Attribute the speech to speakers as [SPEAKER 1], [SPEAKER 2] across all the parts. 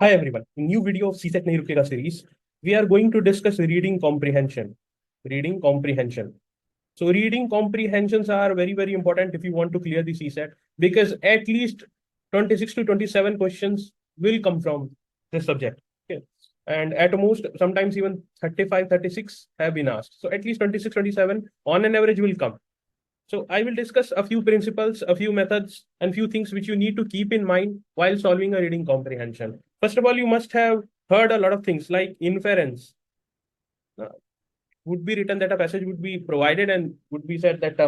[SPEAKER 1] Hi everyone. In new video of CSET Nahi Rukega series, we are going to discuss reading comprehension. Reading comprehension. So reading comprehensions are very important if you want to clear the CSET because at least 26 to 27 questions will come from this subject. Okay. And at most, sometimes even 35, 36 have been asked. So at least 26, 27 on an average will come. So I will discuss a few principles, a few methods, and few things which you need to keep in mind while solving a reading comprehension. First of all, you must have heard a lot of things like inference. Would be written that a passage would be provided and would be said that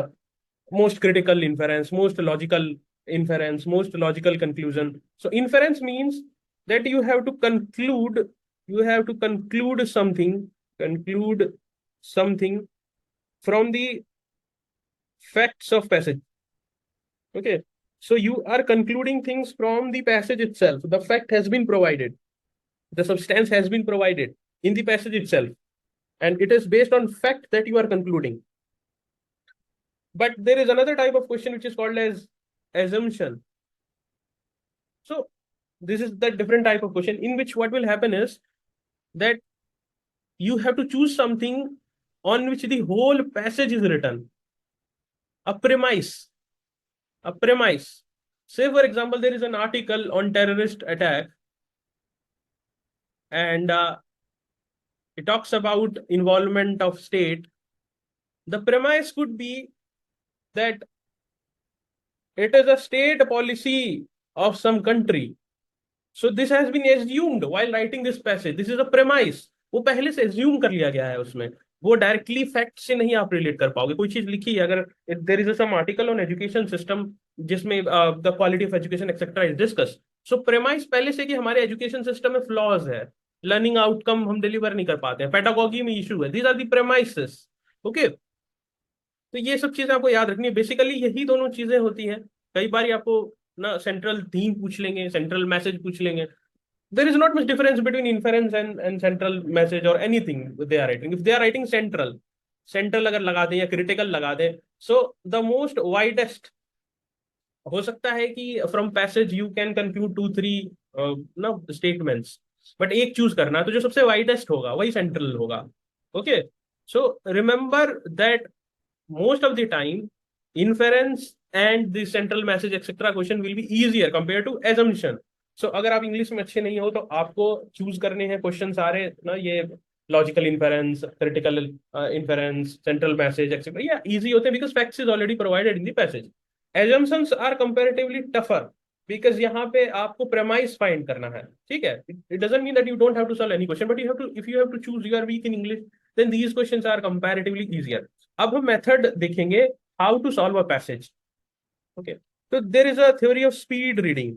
[SPEAKER 1] most critical inference, most logical inference, most logical conclusion. So inference means that you have to conclude something from the facts of passage. Okay. So you are concluding things from the passage itself. The fact has been provided. The substance has been provided in the passage itself. And it is based on fact that you are concluding. But there is another type of question which is called as assumption. So this is the different type of question in which what will happen is that you have to choose something on which the whole passage is written. A premise. A premise. Say, for example, there is an article on terrorist attack and it talks about involvement of state. The premise could be that it is a state policy of some country. So this has been assumed while writing this passage. This is a premise. वो पहले से assume कर लिया गया है उसमें. वो directly fact से नहीं आप रिलेट कर पाओगे. कोई चीज लिखी है अगर there is some article on education system जिसमें the quality of education etcetera is discuss. So premise पहले से कि हमारे एजुकेशन सिस्टम में फ्लॉज है, लर्निंग आउटकम हम डिलीवर नहीं कर पाते हैं, पेडागोगी में इशू है. These are the premises. Okay. तो ये सब चीजें आपको याद रखनी है. बेसिकली यही दोनों चीजें होती हैं. कई बार आपको ना सेंट्रल थीम पूछ लेंगे, सेंट्रल मैसेज पूछ लेंगे. There is not much difference between inference and central message or anything they are writing. If they are writing central अगर लगा दें या critical लगा दें, so the most widest हो सकता है कि from passage you can conclude 2-3 ना statements, but एक चूज करना है तो जो सबसे widest होगा वही central होगा. Okay, so remember that most of the time inference and the central message etc question will be easier compared to assumption. So अगर आप इंग्लिश में अच्छे नहीं हो तो आपको चूज करने हैं क्वेश्चन सारे ना, ये logical inference, critical inference, central message etcetera, या इजी होते हैं because facts is already provided in the passage. Assumptions are comparatively tougher because यहाँ पे आपको प्रेमाइस फाइंड करना है. ठीक है. It doesn't mean that you don't have to solve any question, but you have to, if you have to choose, you are weak in English, then these questions are comparatively easier. अब हम method देखेंगे how to solve a passage. Okay. तो there is a theory of speed reading.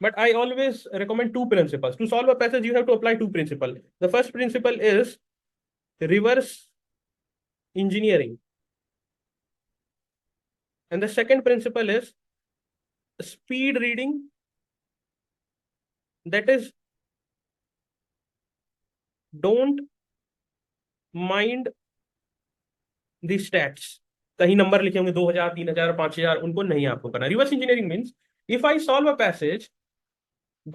[SPEAKER 1] But I always recommend two principles. To solve a passage, you have to apply two principles. The first principle is reverse engineering. And the second principle is speed reading. That is, don't mind the stats. कहीं number लिखे होंगे 2000, 3000, 5000, उनको नहीं आपको करना. Reverse engineering means if I solve a passage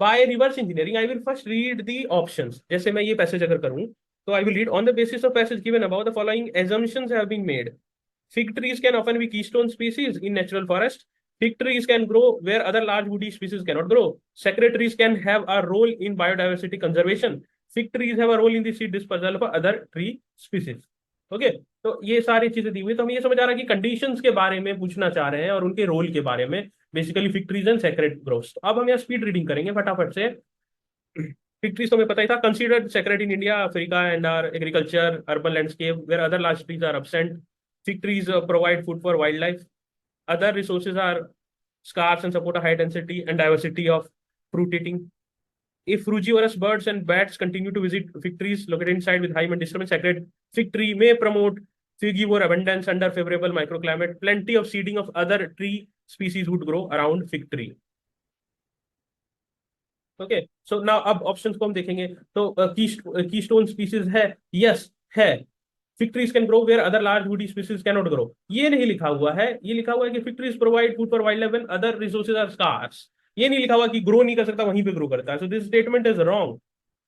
[SPEAKER 1] by reverse engineering, I will first read the options. जैसे मैं ये पैसेज अगर करूं तो I will read on the basis of passage given above, the following assumptions have been made. Fig trees can often be keystone species in natural forest. Fig trees can grow where other large woody species cannot grow. Sacred trees can have a role in biodiversity conservation. Fig trees have a role in the seed dispersal of other tree species. Okay. तो ये सारी चीजें दी हुई. तो हम ये समझ आ रहा है कि कंडीशंस के बारे में पूछना चाह रहे हैं और उनके रोल के बारे में, basically fig trees and secret groves. अब हम यहाँ स्पीड रीडिंग करेंगे फटाफट से. फिग ट्रीज तो हमें पता ही था. Considered sacred in India, Africa and are agriculture urban landscape where other large trees are absent. Fig trees provide food for wildlife. Other resources are scarce and support a high density and diversity of fruit eating. If frugivorous birds and bats continue to visit fig trees located inside with high wind disturbance, sacred fig tree may promote figivore abundance under favorable microclimate. Plenty of seeding of other tree species would grow around fig tree. Okay. So now अब options को हम देखेंगे. तो keystone species है, yes है. Fig trees can grow where other large woody species can grow. ये नहीं लिखा हुआ है. ये लिखा हुआ है कि fig trees provide food for wildlife and other resources are scarce. ये नहीं लिखा हुआ कि ग्रो नहीं कर सकता, वहीं पे ग्रो करता है। So this statement is wrong.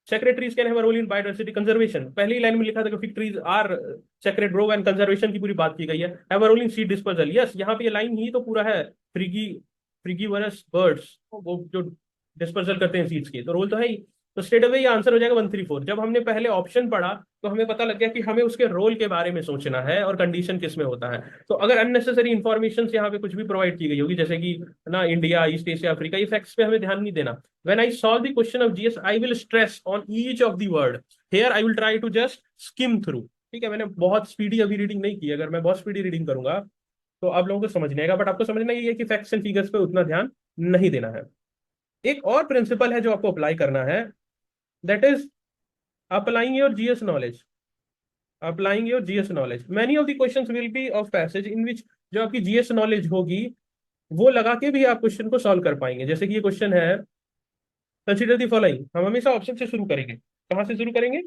[SPEAKER 1] Sacred trees can have a role in biodiversity conservation, पहली ही लाइन में लिखा था कि fig trees are sacred grow and conservation की पूरी बात की गई है। Have a role in seed dispersal, yes यहाँ पे ये लाइन ही तो पूरा है। फ्रिगी फ्रिगीवरस बर्ड्स, वो जो डिस्पर्सल करते हैं सीड्स की, तो रोल तो है ही। तो स्ट्रेट अवे ये आंसर हो जाएगा 134। जब हमने पहले ऑप्शन पढ़ा तो हमें पता लग गया कि हमें उसके रोल के बारे में सोचना है और कंडीशन किस में होता है। तो अगर अननेसेसरी इंफॉर्मेशन यहाँ पे कुछ भी प्रोवाइड की गई होगी, जैसे कि ना इंडिया, ईस्ट एशिया, अफ्रीका, ये फैक्ट्स पे हमें ध्यान नहीं देना। When I solve the question of GS, I will stress on each of the word. Here I will try to just skim through. ठीक है, मैंने बहुत स्पीडी अभी रीडिंग नहीं की। अगर मैं बहुत स्पीडी रीडिंग करूंगा तो आप लोगों को समझ नहीं आएगा, बट आपको समझना ये है कि फैक्ट्स एंड फिगर्स पे उतना ध्यान नहीं देना है। एक और प्रिंसिपल है जो आपको अप्लाई करना है, that is applying your GS knowledge. Applying your GS knowledge, many of the questions will be of passage in which जो आपकी जीएस नॉलेज होगी वो लगा के भी आप क्वेश्चन को सॉल्व कर पाएंगे। जैसे कि ये क्वेश्चन है, कंसिडर दी फॉलोइंग, हम हमेशा ऑप्शन से शुरू करेंगे। कहां से शुरू करेंगे?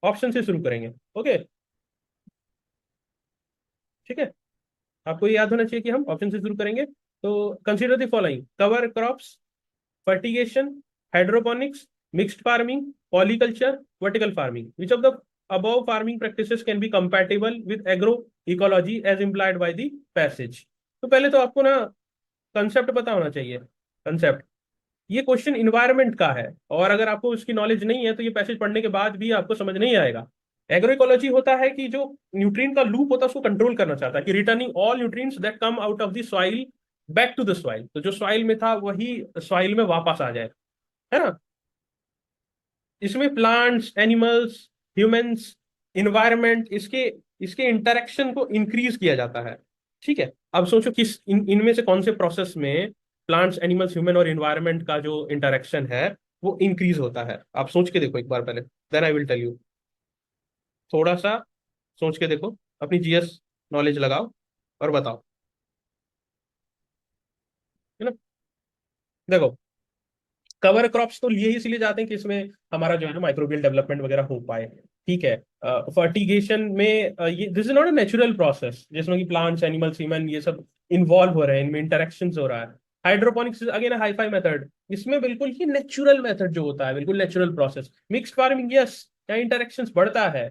[SPEAKER 1] ऑप्शन से शुरू करेंगे। ओके, ठीक है, आपको ये याद होना चाहिए कि हम ऑप्शन से शुरू करेंगे। तो consider the following: cover crops, fertigation, hydroponics, mixed farming, polyculture, vertical farming. Which of the above farming practices can be compatible with agroecology as implied by the passage? तो पहले तो आपको ना कंसेप्ट पता होना चाहिए। कंसेप्ट, ये क्वेश्चन इन्वायरमेंट का है, और अगर आपको उसकी नॉलेज नहीं है तो ये पैसेज पढ़ने के बाद भी आपको समझ नहीं आएगा। एग्रो इकोलॉजी होता है कि जो न्यूट्रिएंट का लूप होता है उसको कंट्रोल करना चाहता है, कि returning all nutrients that come out of the soil back to the soil, तो जो सॉइल में था वही सॉइल में वापस आ जाए, है ना। इसमें प्लांट्स, एनिमल्स, ह्यूमंस, इन्वायरमेंट, इसके इसके इंटरेक्शन को इंक्रीज किया जाता है। ठीक है, अब सोचो किस इनमें से कौन से प्रोसेस में प्लांट्स, एनिमल्स, ह्यूमन और इन्वायरमेंट का जो इंटरेक्शन है वो इंक्रीज होता है। आप सोच के देखो एक बार पहले, then I will tell you. थोड़ा सा सोच के देखो, अपनी जीएस नॉलेज लगाओ और बताओ, है ना। देखो, कवर क्रॉप्स तो लिए ही इसलिए जाते हैं कि इसमें हमारा जो है ना माइक्रोबियल डेवलपमेंट वगैरह हो पाए। ठीक है, फर्टिगेशन में ये this is not a natural process जिसमें कि प्लांट्स, एनिमल्स, ह्यूमन ये सब इन्वॉल्व हो रहे हैं, इनमें इंटरेक्शन हो रहा है। हाइड्रोपोनिक्स अगेन हाईफाई मेथड, इसमें बिल्कुल ही नेचुरल मेथड जो होता है, बिल्कुल natural process. Mixed farming, yes, यहाँ इंटरेक्शन बढ़ता है।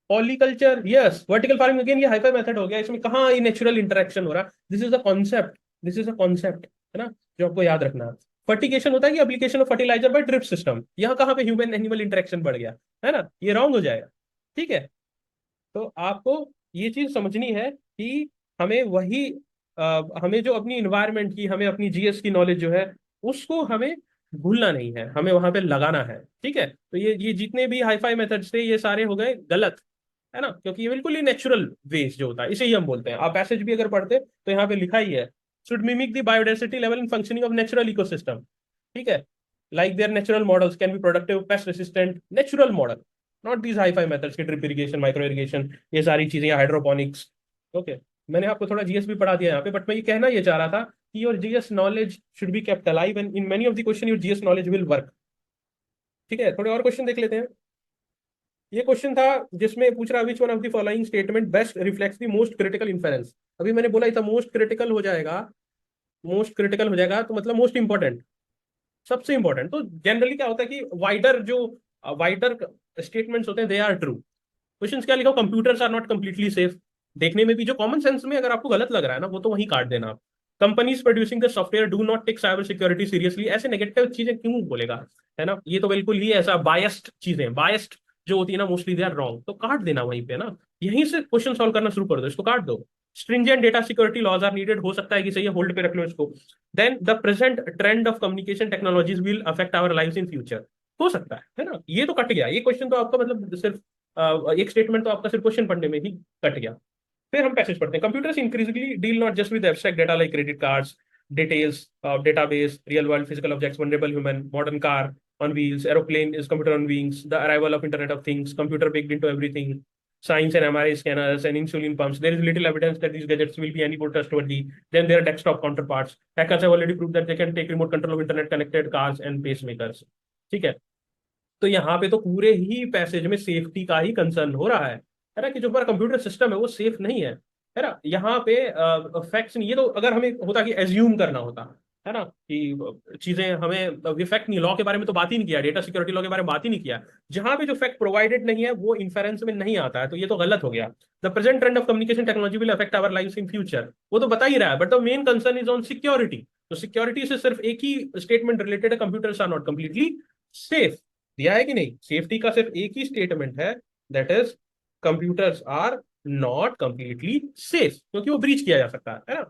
[SPEAKER 1] Polyculture, yes. Vertical farming again ये हाईफाई मेथड हो गया, इसमें कहाँ ये नेचुरल इंटरेक्शन हो रहा है। This is a concept, this is a concept, है ना, जो आपको याद रखना है। फर्टिगेशन होता है कि application of fertiliser by drip system, यहाँ कहाँ पे ह्यूमन एनिमल इंटरेक्शन बढ़ गया, है ना, ये रॉन्ग हो जाएगा। ठीक है, तो आपको ये चीज समझनी है कि हमें वही हमें जो अपनी इन्वायरमेंट की, हमें अपनी जीएस की नॉलेज जो है उसको हमें भूलना नहीं है, हमें वहां पे लगाना है। ठीक है, तो ये जितने भी हाईफाई मेथड्स थे ये सारे हो गए गलत, है ना, क्योंकि ये बिल्कुल ही नेचुरल वेज जो होता है इसे ही हम बोलते हैं। आप पैसेज भी अगर पढ़ते तो यहाँ पे लिखा ही है, should mimic the biodiversity level in functioning of natural ecosystem. ठीक है, like there natural models can be productive, paste resistant, natural model, not these hi fi methods के ड्रिप इरिगेशन, माइक्रो इरिगेशन, ये सारी चीजें, हाइड्रोपोनिक्स। ओके, मैंने आपको थोड़ा GS भी पढ़ा दिया यहाँ पे, बट मैं ये कहना ये चाह रहा था कि your GS knowledge should be kept alive and in many of the question your GS knowledge will work. ठीक है, थोड़े और क्वेश्चन देख लेते हैं। ये क्वेश्चन था जिसमें पूछ रहा which one of the following statement best reflects the most critical inference. अभी मैंने बोला था मोस्ट क्रिटिकल हो जाएगा, मोस्ट क्रिटिकल हो जाएगा तो मतलब मोस्ट इंपॉर्टेंट, सबसे इंपॉर्टेंट। तो जनरली क्या होता है कि वाइडर जो वाइडर स्टेटमेंट्स होते हैं दे आर ट्रू। क्वेश्चन क्या लिखा, computers are not completely safe. देखने में भी जो कॉमन सेंस में अगर आपको गलत लग रहा है ना वो तो वहीं काट देना आप। Companies producing the software do not take cyber security seriously, ऐसे नेगेटिव चीजें क्यों बोलेगा, है ना, ये तो बिल्कुल ही ऐसा बायस्ड चीजें, बायस्ड जो होती है ना मोस्टली दे आर रॉन्ग, तो काट देना वहीं पे ना, यहीं से क्वेश्चन सॉल्व करना शुरू कर दो, इसको काट दो। Stringent data security laws are needed, हो सकता है कि सही है, होल्ड पे रख लो इसको। Then the present trend of communication technologies will affect our lives in future, हो सकता है ना, ये तो कट गया। ये क्वेश्चन तो आपका मतलब सिर्फ एक स्टेटमेंट तो आपका सिर्फ क्वेश्चन पढ़ने में ही कट गया। फिर हम पैसेज पढ़ते हैं, computers increasingly deal not just with abstract data like credit cards, details, database, real world physical objects, vulnerable human, modern car on wheels, aeroplane is computer on wings, the arrival of internet of things, computer baked into everything, science and MRI scanners and insulin pumps. There is little evidence that these gadgets will be any more trustworthy than their desktop counterparts. Hackers have already proved that they can take remote control of internet connected cars and pacemakers. ठीक है, तो यहाँ पे तो पूरे ही passage में safety का ही concern हो रहा है ना, कि जो हमारा कंप्यूटर सिस्टम है वो सेफ नहीं है ना। यहाँ पे फैक्ट्स नहीं, ये तो अगर हमें होता कि एज्यूम करना होता, है ना, कि चीजें हमें फैक्ट नहीं, लॉ के बारे में तो बात ही नहीं किया, डेटा सिक्योरिटी लॉ के बारे में बात ही नहीं किया, जहां पे जो फैक्ट प्रोवाइडेड नहीं है वो इन्फेरेंस में नहीं आता है, तो ये तो गलत हो गया। The present trend of communication technology will affect our lives in future, वो तो बता ही रहा है, but the main concern is on security. तो सिक्योरिटी से सिर्फ एक ही स्टेटमेंट रिलेटेड है, computers are not completely safe, दिया है कि नहीं, सेफ्टी का सिर्फ एक ही स्टेटमेंट है, that is computers are not completely safe, क्योंकि वो ब्रीच किया जा सकता है ना।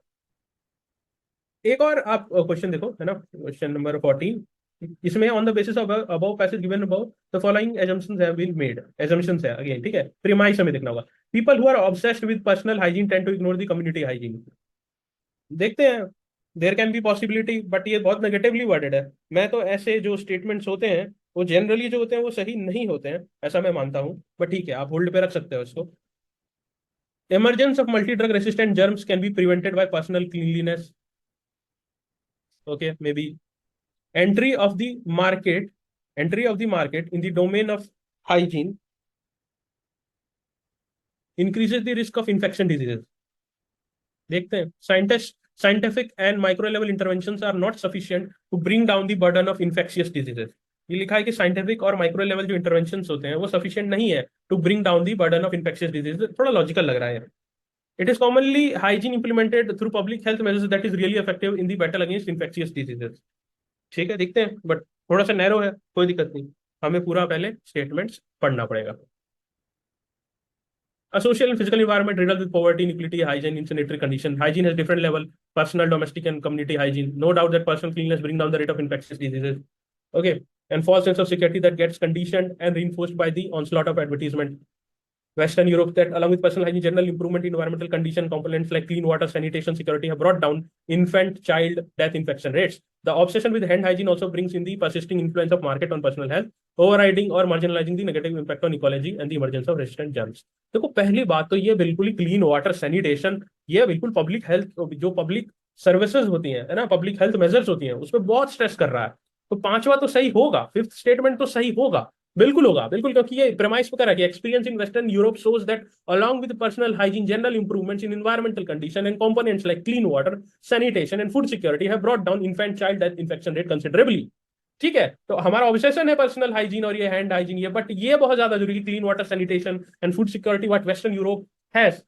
[SPEAKER 1] एक और आप क्वेश्चन देखो, है ना, क्वेश्चन नंबर 14, इसमें on the basis of above passage given above the following assumptions have been made, assumptions है अगेन, ठीक है, प्रीमाइस हमें देखना होगा। People who are obsessed with personal hygiene tend to ignore the community hygiene. देखते हैं, there can be possibility, but ये बहुत नेगेटिवली वर्डेड है। मैं तो ऐसे जो स्टेटमेंट्स होते हैं वो जनरली जो होते हैं वो सही नहीं होते हैं, ऐसा मैं मानता हूँ, बट ठीक है, आप होल्ड पे रख सकते हो इसको। Emergence of multi-drug resistant germs can be prevented by personal cleanliness. Okay, maybe entry of the market, entry of the market in the domain of hygiene increases the risk of infection diseases. देखते हैं, scientific and micro level interventions are not sufficient to bring down the burden of infectious diseases. ये लिखा है कि scientific और micro level जो interventions होते हैं वो सफिशिएंट नहीं है to bring down the burden of infectious disease, थोड़ा लॉजिकल लग रहा है। It is commonly hygiene implemented through public health measures that is really effective in the battle against infectious diseases. ठीक है, देखते हैं, बट थोड़ा सा नैरो है, कोई दिक्कत नहीं, हमें पूरा पहले स्टेटमेंट्स पढ़ना पड़ेगा। A social and physical environment riddled with poverty, inequality, hygiene, insanitary condition. Hygiene has different level: personal, domestic, and community hygiene. No doubt that personal cleanliness bring down the rate of infectious diseases. Okay, and false sense of security that gets conditioned and reinforced by the onslaught of advertisement. Western Europe, that along with personal hygiene, general improvement in environmental condition components like clean water, sanitation, security have brought down infant child death infection rates. The obsession with hand hygiene also brings in the persisting influence of market on personal health, overriding or marginalizing the negative impact on ecology and the emergence of resistant germs. देखो, पहली बात तो ये बिल्कुल ही clean water sanitation, ये बिल्कुल public health, जो public services होती हैं, है ना, पब्लिक हेल्थ मेजर्स होती हैं, उस पर बहुत स्ट्रेस कर रहा है। तो पांचवा तो सही होगा, फिफ्थ स्टेटमेंट तो सही होगा, बिल्कुल होगा, बिल्कुल, क्योंकि ये प्रेमाइस पे करा कि experience in western Europe shows that along with personal hygiene, general improvements in environmental condition and components like clean water, sanitation and food security have brought down infant child death infection rate considerably. ठीक है, तो हमारा obsession है personal hygiene और ये hand hygiene, ये, but ये बहुत ज्यादा जरूरी, clean water sanitation and food security what western Europe has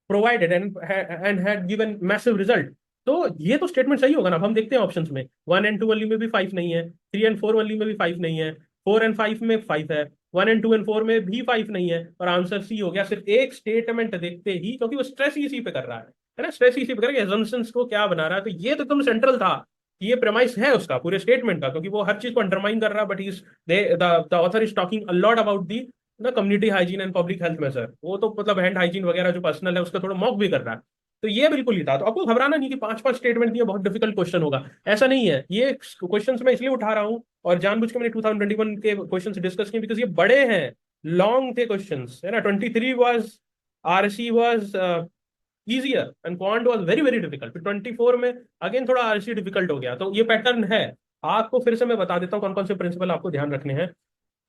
[SPEAKER 1] provided and had given massive result. तो ये तो स्टेटमेंट सही होगा ना। अब हम देखते हैं ऑप्शंस में, 1 and 2 ओनली में भी 5 नहीं है, 3 and 4 ओनली में भी 5 नहीं है, 4 and 5 में 5 है, 1 and 2 and 4 में भी 5 नहीं है, और आंसर सी हो गया। सिर्फ एक स्टेटमेंट देखते ही, क्योंकि वो स्ट्रेस इसी पे कर रहा है ना, स्ट्रेस इसी पे कर रहा है, assumptions को क्या बना रहा है। तो ये तो एकदम सेंट्रल था, ये प्रेमाइस है उसका पूरे स्टेटमेंट का, क्योंकि वो हर चीज को अंडरमाइन कर रहा है, but is the author is talking a lot about the ना community hygiene and public health measure, वो तो मतलब हैंड हाइजीन वगैरह जो पर्सनल है उसका थोड़ा मॉक भी कर रहा है। तो ये बिल्कुल ही था। तो आपको घबराना नहीं कि 5-5 स्टेटमेंट दिए बहुत डिफिकल्ट क्वेश्चन होगा, ऐसा नहीं है। ये क्वेश्चंस मैं इसलिए उठा रहा हूँ और जानबूझ के मैंने 2021 के क्वेश्चंस डिस्कस किए, बिकॉज ये बड़े हैं, लॉन्ग थे क्वेश्चंस, है ना। 23 was, RC was easier and quant was very very difficult. 24 में अगेन थोड़ा आरसी डिफिकल्ट हो गया। तो ये पैटर्न है। आपको फिर से मैं बता देता हूँ कौन कौन से प्रिंसिपल आपको ध्यान रखने हैं।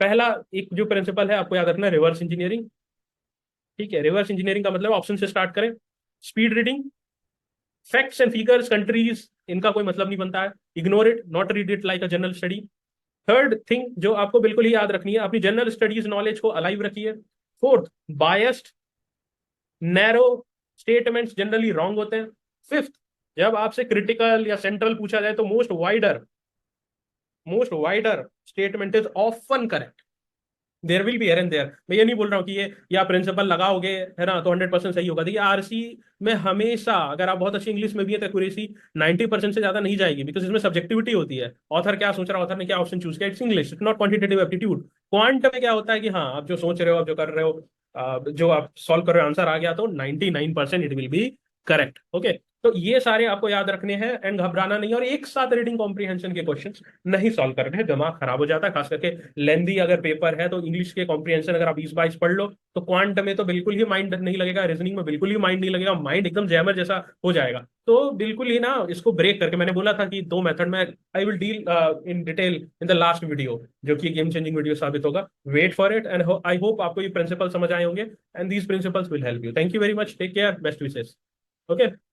[SPEAKER 1] पहला एक जो प्रिंसिपल है आपको याद रखना है, रिवर्स इंजीनियरिंग। ठीक है, रिवर्स इंजीनियरिंग का मतलब ऑप्शन से स्टार्ट करें। Speed reading, facts and figures, countries, इनका कोई मतलब नहीं बनता है, ignore it, not read it like a general study. Third thing जो आपको बिल्कुल ही याद रखनी है, अपनी जनरल स्टडीज नॉलेज को अलाइव रखिए। Fourth, biased narrow statements generally wrong होते हैं। फिफ्थ, जब आपसे क्रिटिकल या सेंट्रल पूछा जाए तो most wider statement is often correct. There will be here and there. मैं ये नहीं बोल रहा हूँ कि ये या प्रिंसिपल लगाओगे, है ना, तो 100% सही होगा। देखिए, आरसी में हमेशा अगर आप बहुत अच्छी इंग्लिश में भी है तो एक्यूरेसी 90% से ज्यादा नहीं जाएगी, बिकॉज इसमें सब्जेक्टिविटी होती है। ऑथर क्या सोच रहा है, ऑथर ने क्या ऑप्शन चूज किया, it's English, it's not quantitative aptitude. Quant में क्या होता है कि हाँ, आप जो सोच रहे हो, आप जो कर रहे हो, जो आप सॉल्व कर रहे हो, आंसर आ गया तो 99% it will be correct. Okay, तो ये सारे आपको याद रखने हैं एंड घबराना नहीं। और एक साथ रीडिंग कॉम्प्रीहेंशन के क्वेश्चंस नहीं सॉल्व करने हैं, दिमाग खराब हो जाता है, खास करके लेंदी अगर पेपर है तो। इंग्लिश के कॉम्प्रीहेंशन अगर आप 20-22 पढ़ लो तो क्वांट में तो बिल्कुल ही माइंड नहीं लगेगा, रीजनिंग में बिल्कुल ही माइंड नहीं लगेगा, माइंड एकदम जैमर जैसा हो जाएगा। तो बिल्कुल ही ना इसको ब्रेक करके, मैंने बोला था कि 2 मेथड में I will deal in detail in the last video, जो कि गेम चेंजिंग वीडियो साबित होगा। Wait for it and I hope आपको ये प्रिंसिपल समझ आए होंगे and these principles will help you. Thank you very much, take care, best wishes. Okay.